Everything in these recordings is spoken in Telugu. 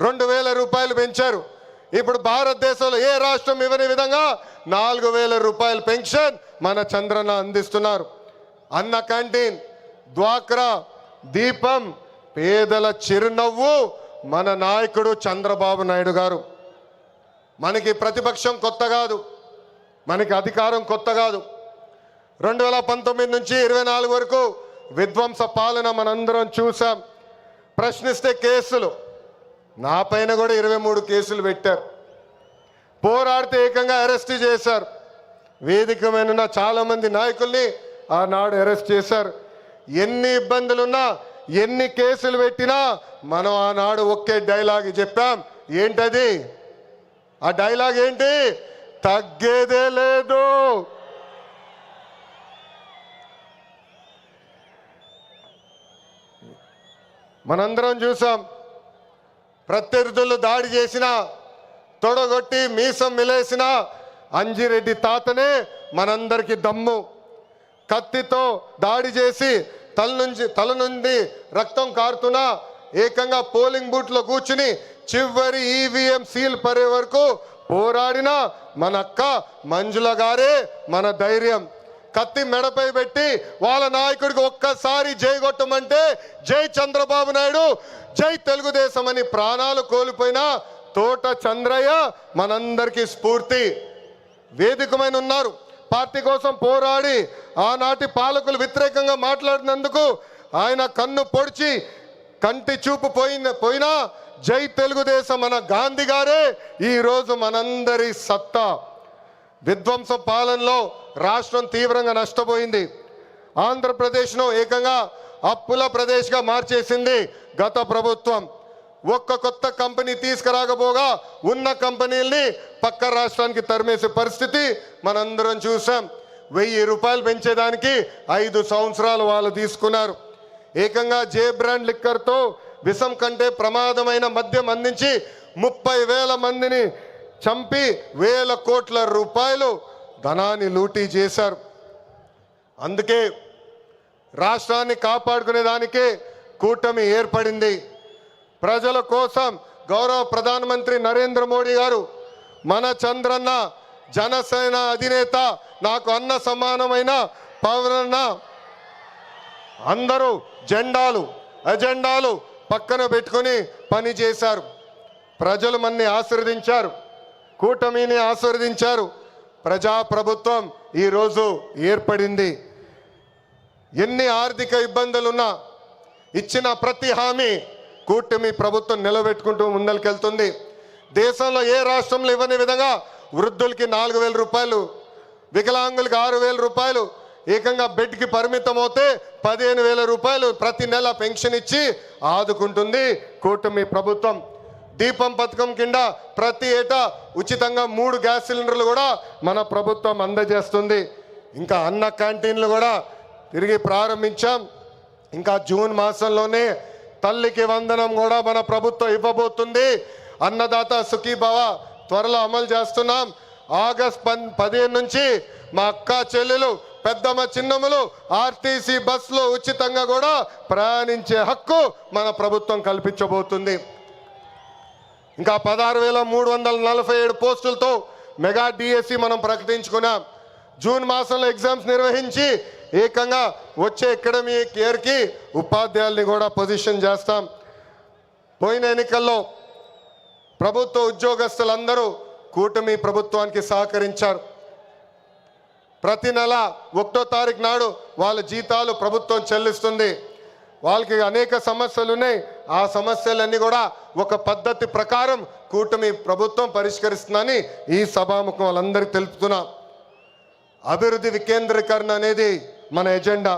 2,000 రూపాయలు పెంచారు. ఇప్పుడు భారతదేశంలో ఏ రాష్ట్రం ఇవ్వని విధంగా 4,000 రూపాయల పెన్షన్ మన చంద్రన్న అందిస్తున్నారు. అన్న క్యాంటీన్, డ్వాక్రా, దీపం, పేదల చిరునవ్వు మన నాయకుడు చంద్రబాబు నాయుడు గారు. మనకి ప్రతిపక్షం కొత్త కాదు, మనకి అధికారం కొత్త కాదు. 2019 నుంచి 24 వరకు విధ్వంస పాలన మనందరం చూసాం. ప్రశ్నిస్తే కేసులు, నా పైన కూడా 23 కేసులు పెట్టారు. పోరాడితే ఏకంగా అరెస్ట్ చేశారు. వేదిక మీద చాలామంది నాయకుల్ని ఆనాడు అరెస్ట్ చేశారు. ఎన్ని ఇబ్బందులున్నా, ఎన్ని కేసులు పెట్టినా మనం ఆనాడు ఒకే డైలాగ్ చెప్పాం. ఏంటది? ఆ డైలాగ్ ఏంటి? తగ్గేదే లేదు. మనందరం చూసాం. ప్రత్యర్థులు దాడి చేసినా, తొడగొట్టి మీసం మిలేసిన అంజిరెడ్డి తాతనే మనందరికీ దమ్ము. కత్తితో దాడి చేసి తల నుండి రక్తం కారుతున్నా ఏకంగా పోలింగ్ బూత్లో కూర్చుని చివరి ఈవీఎం సీల్ పడే వరకు పోరాడిన మన అక్క మంజుల గారే మన ధైర్యం. కత్తి మెడపై పెట్టి వాళ్ళ నాయకుడికి ఒక్కసారి జై కొట్టమంటే జై చంద్రబాబు నాయుడు, జై తెలుగుదేశం అని ప్రాణాలు కోల్పోయిన తోట చంద్రయ్య మనందరికీ స్ఫూర్తి. వేదికమైన ఉన్నారు. పార్టీ కోసం పోరాడి ఆనాటి పాలకులు వ్యతిరేకంగా మాట్లాడినందుకు ఆయన కన్ను పొడిచి కంటి చూపు పోయినా జై తెలుగుదేశం మన గాంధీ గారే ఈరోజు మనందరి సత్తా. విధ్వంస పాలనలో రాష్ట్రం తీవ్రంగా నష్టపోయింది. ఆంధ్రప్రదేశ్ను ఏకంగా అప్పుల ప్రదేశ్గా మార్చేసింది గత ప్రభుత్వం. ఒక్క కొత్త కంపెనీ తీసుకురాకపోగా ఉన్న కంపెనీల్ని పక్క రాష్ట్రానికి తరిమేసే పరిస్థితి మనందరం చూసాం. 1000 రూపాయలు పెంచేదానికి 5 సంవత్సరాలు వాళ్ళు తీసుకున్నారు. ఏకంగా జే బ్రాండ్ లిక్కర్తో విషం కంటే ప్రమాదమైన మద్యం అందించి 30,000 మందిని చంపి 1,000 కోట్ల రూపాయలు ధనాన్ని లూటీ చేశారు. అందుకే రాష్ట్రాన్ని కాపాడుకునేదానికే కూటమి ఏర్పడింది. ప్రజల కోసం గౌరవ ప్రధానమంత్రి నరేంద్ర మోడీ గారు మన చంద్రన్న జనసేన అధినేత, నాకు అన్న సమానమైన పవనన్న, అందరూ ఎజెండాలు పక్కన పెట్టుకొని పని చేశారు. ప్రజలు మన్ని ఆశీర్వదించారు, కూటమిని ఆశీర్వదించారు. ప్రజాప్రభుత్వం ఈరోజు ఏర్పడింది. ఎన్ని ఆర్థిక ఇబ్బందులున్నా ఇచ్చిన ప్రతి హామీ కూటమి ప్రభుత్వం నిలబెట్టుకుంటూ ముందరికెళ్తుంది. దేశంలో ఏ రాష్ట్రంలో ఇవ్వని విధంగా వృద్ధులకి 4,000 రూపాయలు, వికలాంగులకి 6,000 రూపాయలు, ఏకంగా బెడ్కి పరిమితం అవుతే 15,000 రూపాయలు ప్రతి నెల పెన్షన్ ఇచ్చి ఆదుకుంటుంది కూటమి ప్రభుత్వం. దీపం పథకం కింద ప్రతి ఏటా ఉచితంగా 3 గ్యాస్ సిలిండర్లు కూడా మన ప్రభుత్వం అందజేస్తుంది. ఇంకా అన్న క్యాంటీన్లు కూడా తిరిగి ప్రారంభించాం. ఇంకా జూన్ మాసంలోనే తల్లికి వందనం కూడా మన ప్రభుత్వం ఇవ్వబోతుంది. అన్నదాత సుఖీభవ త్వరలో అమలు చేస్తున్నాం. ఆగస్ట్ 15 నుంచి మా అక్క చెల్లెలు, పెద్దమ్మ, చిన్నమ్మలు ఆర్టీసీ బస్సులో ఉచితంగా కూడా ప్రయాణించే హక్కు మన ప్రభుత్వం కల్పించబోతుంది. ఇంకా 16,347 పోస్టులతో మెగా డిఎస్సి మనం ప్రకటించుకున్నాం. జూన్ మాసంలో ఎగ్జామ్స్ నిర్వహించి ఏకంగా వచ్చే అకాడమిక్ ఇయర్కి ఉపాధ్యాయుల్ని కూడా పొజిషన్ చేస్తాం. పోయిన ఎన్నికల్లో ప్రభుత్వ ఉద్యోగస్తులందరూ కూటమి ప్రభుత్వానికి సహకరించారు. ప్రతి నెల 1వ తారీఖు నాడు వాళ్ళ జీతాలు ప్రభుత్వం చెల్లిస్తుంది. వాళ్ళకి అనేక సమస్యలు ఉన్నాయి. ఆ సమస్యలన్నీ కూడా ఒక పద్ధతి ప్రకారం కూటమి ప్రభుత్వం పరిష్కరిస్తుందని ఈ సభాముఖం వాళ్ళందరికీ తెలుపుతున్నాం. అభివృద్ధి వికేంద్రీకరణ అనేది మన ఎజెండా.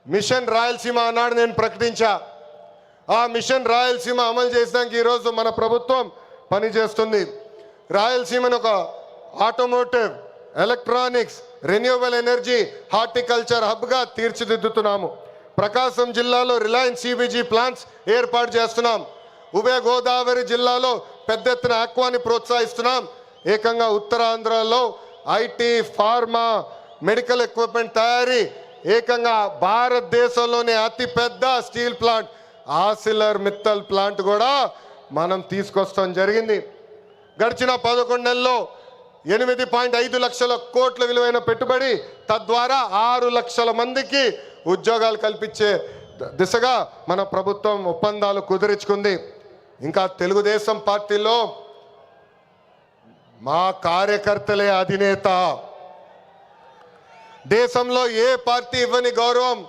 మిషన్ రాయలసీమ అన్నాడు నేను ప్రకటించా. ఆ మిషన్ రాయలసీమ అమలు చేసడానికి ఈరోజు మన ప్రభుత్వం పనిచేస్తుంది. రాయలసీమను ఒక automotive, electronics, renewable energy, horticulture హబ్గా తీర్చిదిద్దుతున్నాము. ప్రకాశం జిల్లాలో రిలయన్స్ సిబిజీ ప్లాంట్స్ ఏర్పాటు చేస్తున్నాం. ఉభయ గోదావరి జిల్లాలో పెద్ద ఎత్తున ఆక్వాని ప్రోత్సహిస్తున్నాం. ఏకంగా ఉత్తరాంధ్రలో ఐటీ, ఫార్మా, మెడికల్ ఎక్విప్మెంట్ తయారీ, ఏకంగా భారతదేశంలోనే అతిపెద్ద స్టీల్ ప్లాంట్ ఆసిలర్ మిత్తల్ ప్లాంట్ కూడా మనం తీసుకొస్తాం జరిగింది. గడిచిన 11 నెలల్లో 8.5 లక్షల కోట్ల విలువైన పెట్టుబడి, తద్వారా 6 లక్షల మందికి ఉద్యోగాలు కల్పించే దిశగా మన ప్రభుత్వం ఒప్పందాలు కుదిరించుకుంది. ఇంకా తెలుగుదేశం పార్టీలో మా కార్యకర్తలే అధినేత. దేశంలో ఏ పార్టీ ఇవ్వని గౌరవం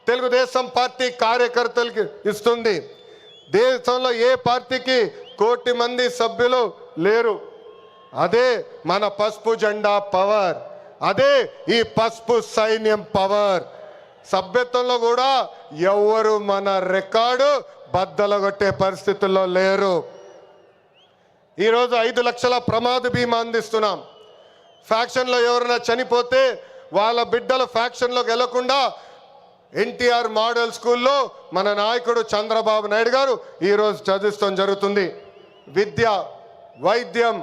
తెలుగుదేశం పార్టీ కార్యకర్తలకి ఇస్తుంది. దేశంలో ఏ పార్టీకి 1 కోటి మంది సభ్యులు లేరు. అదే మన పసుపు జెండా పవర్, అదే ఈ పసుపు సైన్యం పవర్. సభ్యత్వంలో కూడా ఎవరు మన రికార్డు బద్దలగొట్టే పరిస్థితుల్లో లేరు. ఈరోజు 5 లక్షల ప్రమాద బీమా అందిస్తున్నాం. ఫ్యాక్షన్లో ఎవరైనా చనిపోతే వాళ్ళ బిడ్డలు ఫ్యాక్షన్లోకి వెళ్లకుండా ఎన్టీఆర్ మోడల్ స్కూల్లో మన నాయకుడు చంద్రబాబు నాయుడు గారు ఈరోజు చదివిస్తాం జరుగుతుంది. విద్య, వైద్యం,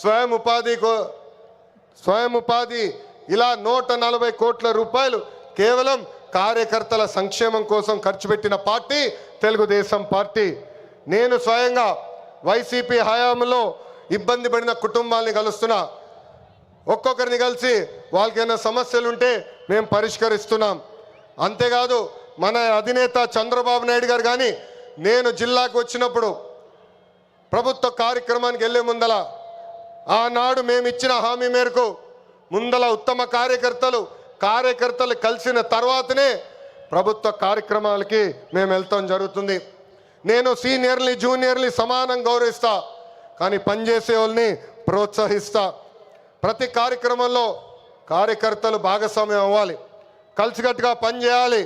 స్వయం ఉపాధి ఇలా 140 కోట్ల రూపాయలు కేవలం కార్యకర్తల సంక్షేమం కోసం ఖర్చు పెట్టిన పార్టీ తెలుగుదేశం పార్టీ. నేను స్వయంగా వైసీపీ హయాంలో ఇబ్బంది పడిన కుటుంబాలని కలుస్తున్నా. ఒక్కొక్కరిని కలిసి వాళ్ళకైనా సమస్యలు ఉంటే మేము పరిష్కరిస్తున్నాం. అంతేకాదు మన అధినేత చంద్రబాబు నాయుడు గారు కానీ నేను జిల్లాకు వచ్చినప్పుడు ప్రభుత్వ కార్యక్రమానికి వెళ్ళే ముందల ఆనాడు మేము ఇచ్చిన హామీ మేరకు ముందల ఉత్తమ కార్యకర్తలు కలిసిన తర్వాతనే ప్రభుత్వ కార్యక్రమాలకి మేము వెళ్తాం జరుగుతుంది. నేను సీనియర్ని జూనియర్ని సమానం గౌరవిస్తా, కానీ పనిచేసే వాళ్ళని ప్రోత్సహిస్తా. ప్రతి కార్యక్రమంలో కార్యకర్తలు భాగస్వామ్యం అవ్వాలి, కలిసికట్టుగా పనిచేయాలి.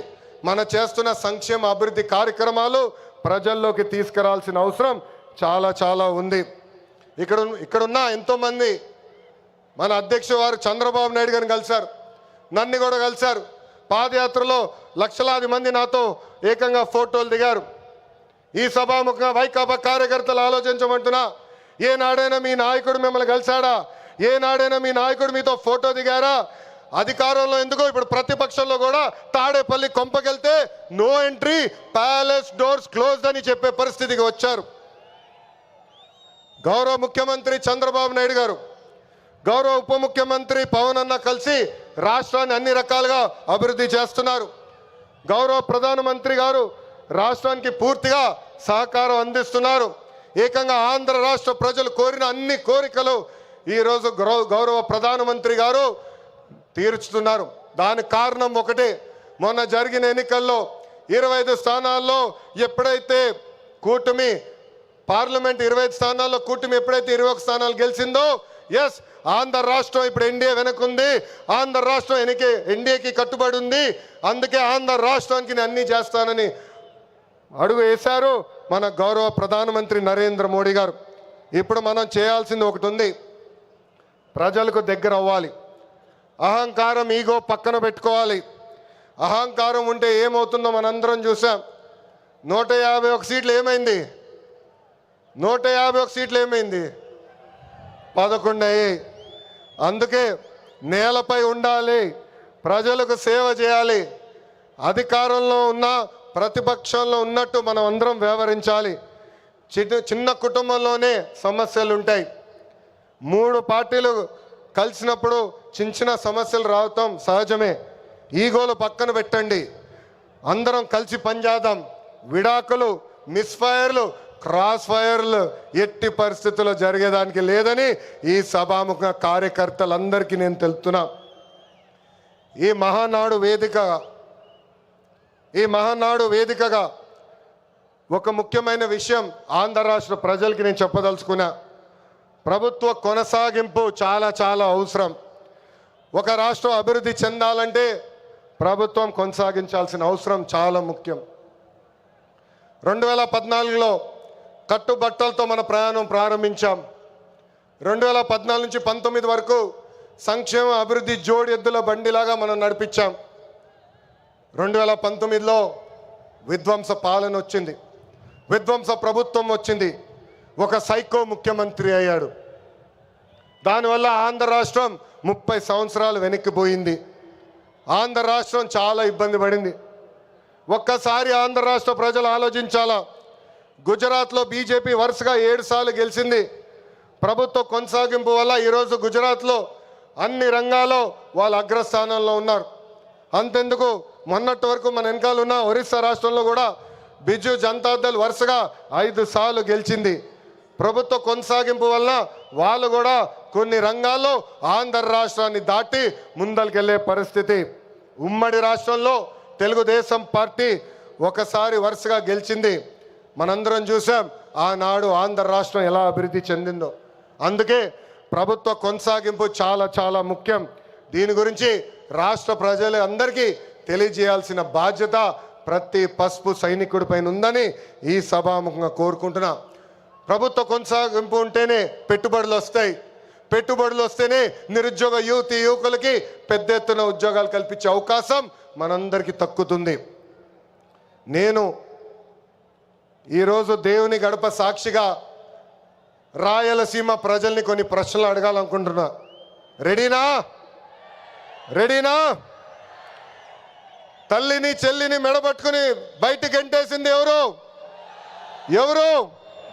మన చేస్తున్న సంక్షేమ అభివృద్ధి కార్యక్రమాలు ప్రజల్లోకి తీసుకురావాల్సిన అవసరం చాలా ఉంది. ఇక్కడున్న ఎంతోమంది మన అధ్యక్షుడు వారు చంద్రబాబు నాయుడు గారిని కలిశారు, నన్ను కూడా కలిశారు. పాదయాత్రలో లక్షలాది మంది నాతో ఏకంగా ఫోటోలు దిగారు. ఈ సభాముఖంగా వైకాపా కార్యకర్తలు ఆలోచించమంటున్నా, ఏనాడైనా మీ నాయకుడు మిమ్మల్ని కలిశాడా? ఏనాడైనా మీ నాయకుడు మీతో ఫోటో దిగారా? అధికారంలో ఎందుకో ఇప్పుడు ప్రతిపక్షంలో కూడా తాడేపల్లి కొంపకెళ్తే no entry, palace doors closed అని చెప్పే పరిస్థితికి వచ్చారు. గౌరవ ముఖ్యమంత్రి చంద్రబాబు నాయుడు గారు, గౌరవ ఉప ముఖ్యమంత్రి పవన్ అన్న కలిసి రాష్ట్రాన్ని అన్ని రకాలుగా అభివృద్ధి చేస్తున్నారు. గౌరవ ప్రధానమంత్రి గారు రాష్ట్రానికి పూర్తిగా సహకారం అందిస్తున్నారు. ఏకంగా ఆంధ్ర రాష్ట్ర ప్రజలు కోరిన అన్ని కోరికలు ఈరోజు గౌరవ ప్రధానమంత్రి గారు తీర్చుతున్నారు. దానికి కారణం ఒకటే, మొన్న జరిగిన ఎన్నికల్లో 25 స్థానాల్లో ఎప్పుడైతే కూటమి పార్లమెంట్ 25 స్థానాల్లో కూటమి ఎప్పుడైతే 21 స్థానాలు గెలిచిందో, ఎస్ ఆంధ్ర రాష్ట్రం ఇప్పుడు ఎన్డీఏ వెనకుంది, ఆంధ్ర రాష్ట్రం ఎన్డీఏకి కట్టుబడి ఉంది. అందుకే ఆంధ్ర రాష్ట్రానికి నేను అన్నీ చేస్తానని అడుగు వేశారు మన గౌరవ ప్రధానమంత్రి నరేంద్ర మోడీ గారు. ఇప్పుడు మనం చేయాల్సింది ఒకటి ఉంది, ప్రజలకు దగ్గర అవ్వాలి. అహంకారం, ఈగో పక్కన పెట్టుకోవాలి. అహంకారం ఉంటే ఏమవుతుందో మనందరం చూసాం. 151 సీట్లు ఏమైంది? 151 సీట్లు ఏమైంది? 11 అయ్యాయి. అందుకే నేలపై ఉండాలి, ప్రజలకు సేవ చేయాలి. అధికారంలో ఉన్న ప్రతిపక్షంలో ఉన్నట్టు మనం అందరం వ్యవహరించాలి. చిన్న కుటుంబంలోనే సమస్యలు ఉంటాయి. 3 పార్టీలు కలిసినప్పుడు చిన్న సమస్యలు రావటం సహజమే. ఈగోలు పక్కన పెట్టండి, అందరం కలిసి పనిచేద్దాం. విడాకులు, మిస్ఫైర్లు, క్రాస్ ఫైర్లు ఎట్టి పరిస్థితుల్లో జరిగేదానికి లేదని ఈ సభాముఖ కార్యకర్తలందరికీ నేను తెలుపుతున్నా. ఈ మహానాడు వేదికగా ఒక ముఖ్యమైన విషయం ఆంధ్ర రాష్ట్ర ప్రజలకి నేను చెప్పదలుచుకున్నా. ప్రభుత్వ కొనసాగింపు చాలా అవసరం. ఒక రాష్ట్రం అభివృద్ధి చెందాలంటే ప్రభుత్వం కొనసాగించాల్సిన అవసరం చాలా ముఖ్యం. 2014లో కట్టుబట్టలతో మన ప్రయాణం ప్రారంభించాం. 2014 నుంచి 19 వరకు సంక్షేమ అభివృద్ధి జోడి ఎద్దుల బండిలాగా మనం నడిపించాం. 2019లో విధ్వంస పాలన వచ్చింది, విధ్వంస ప్రభుత్వం వచ్చింది, ఒక సైకో ముఖ్యమంత్రి అయ్యాడు. దానివల్ల ఆంధ్ర రాష్ట్రం 30 సంవత్సరాలు వెనక్కిపోయింది. ఆంధ్ర రాష్ట్రం చాలా ఇబ్బంది పడింది. ఒక్కసారి ఆంధ్ర రాష్ట్ర ప్రజలు ఆలోచించాలా, గుజరాత్లో బీజేపీ వరుసగా 7 సార్లు గెలిచింది. ప్రభుత్వ కొనసాగింపు వల్ల ఈరోజు గుజరాత్లో అన్ని రంగాల్లో వాళ్ళు అగ్రస్థానంలో ఉన్నారు. అంతెందుకు, మొన్నటి వరకు మన వెనకాల ఉన్న ఒరిస్సా రాష్ట్రంలో కూడా బిజు జనతాదళ్ వరుసగా 5 సార్లు గెలిచింది. ప్రభుత్వ కొనసాగింపు వల్ల వాళ్ళు కూడా కొన్ని రంగాల్లో ఆంధ్ర రాష్ట్రాన్ని దాటి ముందరికెళ్లే పరిస్థితి. ఉమ్మడి రాష్ట్రంలో తెలుగుదేశం పార్టీ ఒకసారి వరుసగా గెలిచింది. మనందరం చూసాం ఆనాడు ఆంధ్ర రాష్ట్రం ఎలా అభివృద్ధి చెందిందో. అందుకే ప్రభుత్వ కొనసాగింపు చాలా చాలా ముఖ్యం. దీని గురించి రాష్ట్ర ప్రజలు అందరికీ తెలియజేయాల్సిన బాధ్యత ప్రతి పసుపు సైనికుడి పైన ఉందని ఈ సభాముఖంగా కోరుకుంటున్నా. ప్రభుత్వ కొనసాగింపు ఉంటేనే పెట్టుబడులు వస్తాయి. పెట్టుబడులు వస్తేనే నిరుద్యోగ యువకులకి పెద్ద ఎత్తున ఉద్యోగాలు కల్పించే అవకాశం మనందరికీ దక్కుతుంది. నేను ఈరోజు దేవుని గడప సాక్షిగా రాయలసీమ ప్రజల్ని కొన్ని ప్రశ్నలు అడగాలనుకుంటున్నా. రెడీనా? రెడీనా? తల్లిని చెల్లిని మెడబట్టుకుని బయటికి గెంటేసింది ఎవరు? ఎవరు?